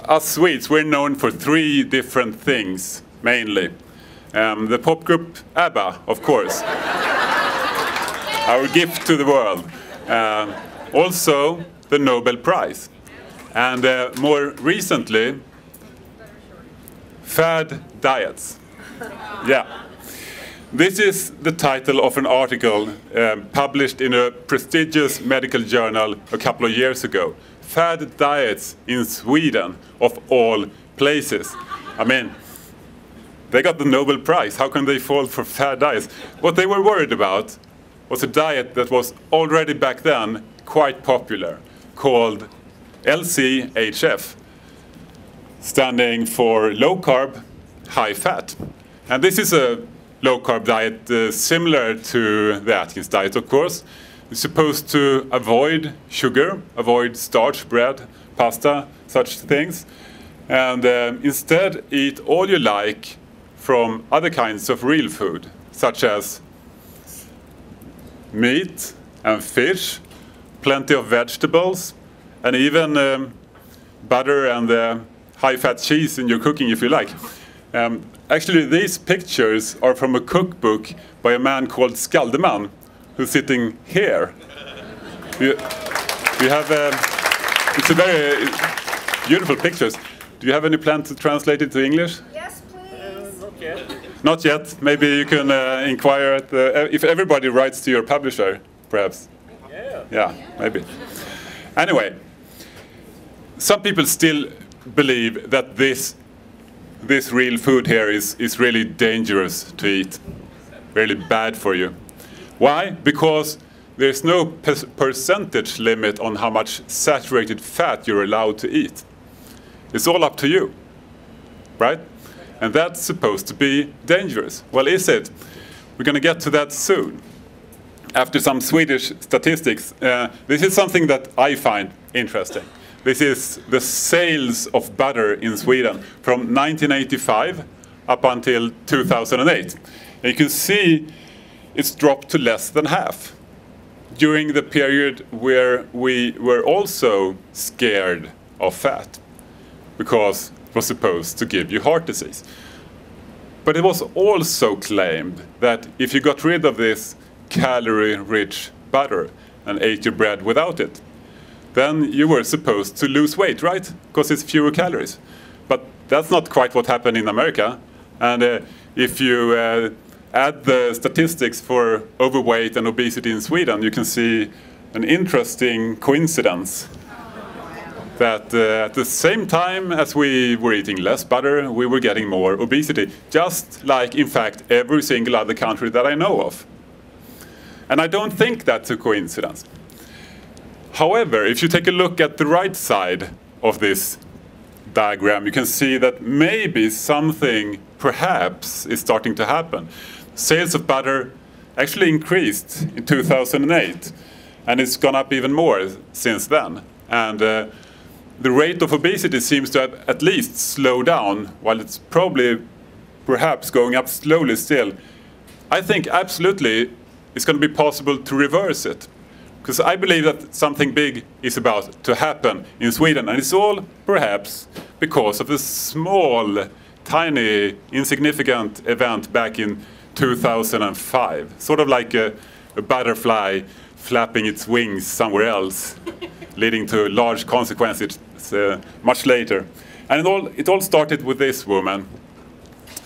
us Swedes, we're known for three different things, mainly. The pop group ABBA, of course. Our gift to the world. Also, the Nobel Prize. And more recently, fad diets. Yeah. This is the title of an article published in a prestigious medical journal a couple of years ago. Fad diets in Sweden, of all places. I mean, they got the Nobel Prize. How can they fall for fad diets? What they were worried about was a diet that was already back then quite popular, called LCHF, standing for low carb, high fat. And this is a low carb diet similar to the Atkins diet, of course. It's supposed to avoid sugar, avoid starch, bread, pasta, such things, and instead eat all you like from other kinds of real food, such as meat and fish, plenty of vegetables, and even butter and high-fat cheese in your cooking if you like. Actually, these pictures are from a cookbook by a man called Skaldeman, who's sitting here. You have, it's a very beautiful pictures. Do you have any plan to translate it to English? Yes, please. Not yet. Not yet. Maybe you can inquire at if everybody writes to your publisher, perhaps. Yeah. Yeah, maybe. Anyway, some people still believe that this real food here is really dangerous to eat, really bad for you. Why? Because there's no percentage limit on how much saturated fat you're allowed to eat. It's all up to you, right? And that's supposed to be dangerous. Well, is it? We're going to get to that soon. After some Swedish statistics, this is something that I find interesting. This is the sales of butter in Sweden from 1985 up until 2008. And you can see it's dropped to less than half during the period where we were also scared of fat because it was supposed to give you heart disease. But it was also claimed that if you got rid of this calorie-rich butter and ate your bread without it, then you were supposed to lose weight, right? Because it's fewer calories. But that's not quite what happened in America. And if you add the statistics for overweight and obesity in Sweden, you can see an interesting coincidence. That at the same time as we were eating less butter, we were getting more obesity. Just like, in fact, every single other country that I know of. And I don't think that's a coincidence. However, if you take a look at the right side of this diagram, you can see that maybe something, perhaps, is starting to happen. Sales of butter actually increased in 2008, and it's gone up even more since then. And the rate of obesity seems to have at least slowed down, while it's probably, perhaps, going up slowly still. I think absolutely it's going to be possible to reverse it. Because I believe that something big is about to happen in Sweden. And it's all, perhaps, because of a small, tiny, insignificant event back in 2005. Sort of like a butterfly flapping its wings somewhere else, leading to large consequences much later. And it all started with this woman,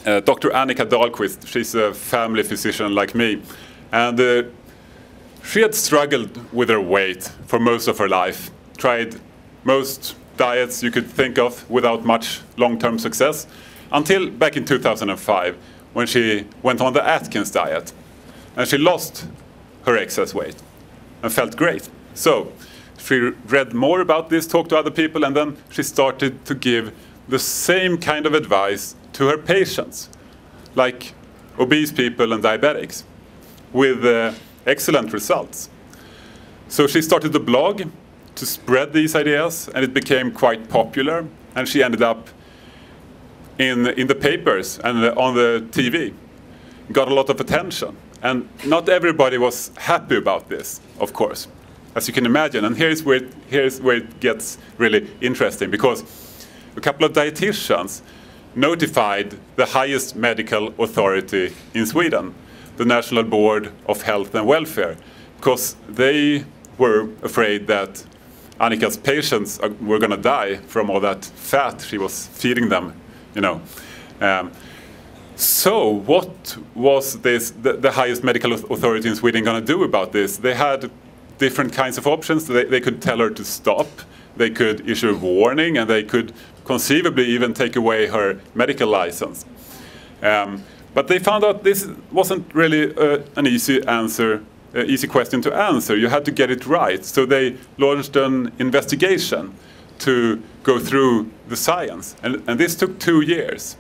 Dr. Annika Dahlqvist. She's a family physician like me. And she had struggled with her weight for most of her life, tried most diets you could think of without much long-term success, until back in 2005, when she went on the Atkins diet. And she lost her excess weight and felt great. So she read more about this, talked to other people, and then she started to give the same kind of advice to her patients, like obese people and diabetics, with excellent results. So she started a blog to spread these ideas, and it became quite popular, and she ended up in the papers and on the TV. Got a lot of attention. And not everybody was happy about this, of course, as you can imagine. And here's where it gets really interesting, because a couple of dietitians notified the highest medical authority in Sweden, the National Board of Health and Welfare, because they were afraid that Annika's patients were going to die from all that fat she was feeding them, you know. So what was the highest medical authority in Sweden going to do about this? They had different kinds of options. They could tell her to stop, they could issue a warning, and they could conceivably even take away her medical license. But they found out this wasn't really an easy question to answer. You had to get it right. So they launched an investigation to go through the science. And this took 2 years.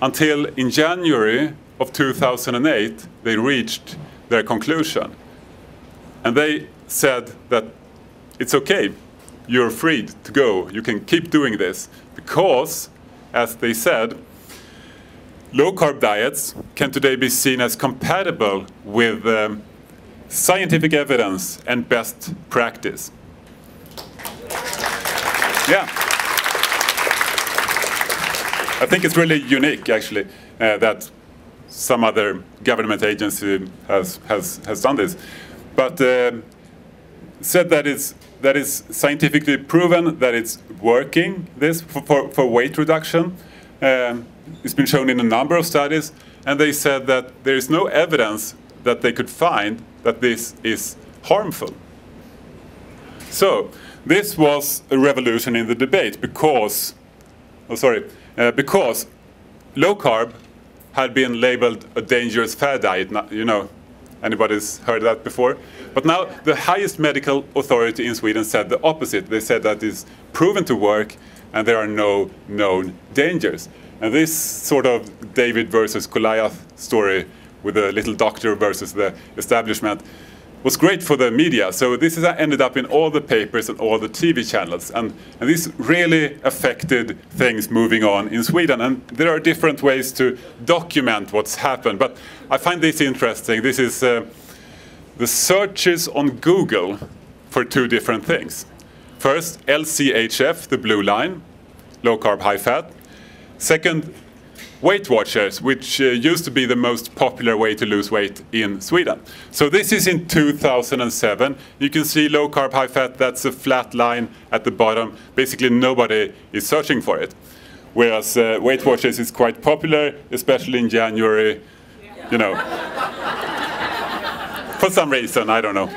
Until in January of 2008, they reached their conclusion. And they said that it's okay, you're free to go, you can keep doing this. Because, as they said, low-carb diets can today be seen as compatible with scientific evidence and best practice. Yeah. I think it's really unique, actually, that some other government agency has done this. But said that it's scientifically proven that it's working, this, for weight reduction. It's been shown in a number of studies, and they said that there is no evidence that they could find that this is harmful. So this was a revolution in the debate because low carb had been labeled a dangerous fad diet. You know, anybody's heard that before? But now the highest medical authority in Sweden said the opposite. They said that it's proven to work and there are no known dangers. And this sort of David versus Goliath story with the little doctor versus the establishment was great for the media. So this has ended up in all the papers and all the TV channels. And this really affected things moving on in Sweden. And there are different ways to document what's happened. But I find this interesting. This is the searches on Google for 2 different things. First, LCHF, the blue line, low carb, high fat. Second, Weight Watchers, which used to be the most popular way to lose weight in Sweden. So this is in 2007. You can see low carb, high fat, that's a flat line at the bottom. Basically nobody is searching for it. Whereas Weight Watchers is quite popular, especially in January, you know. For some reason, I don't know.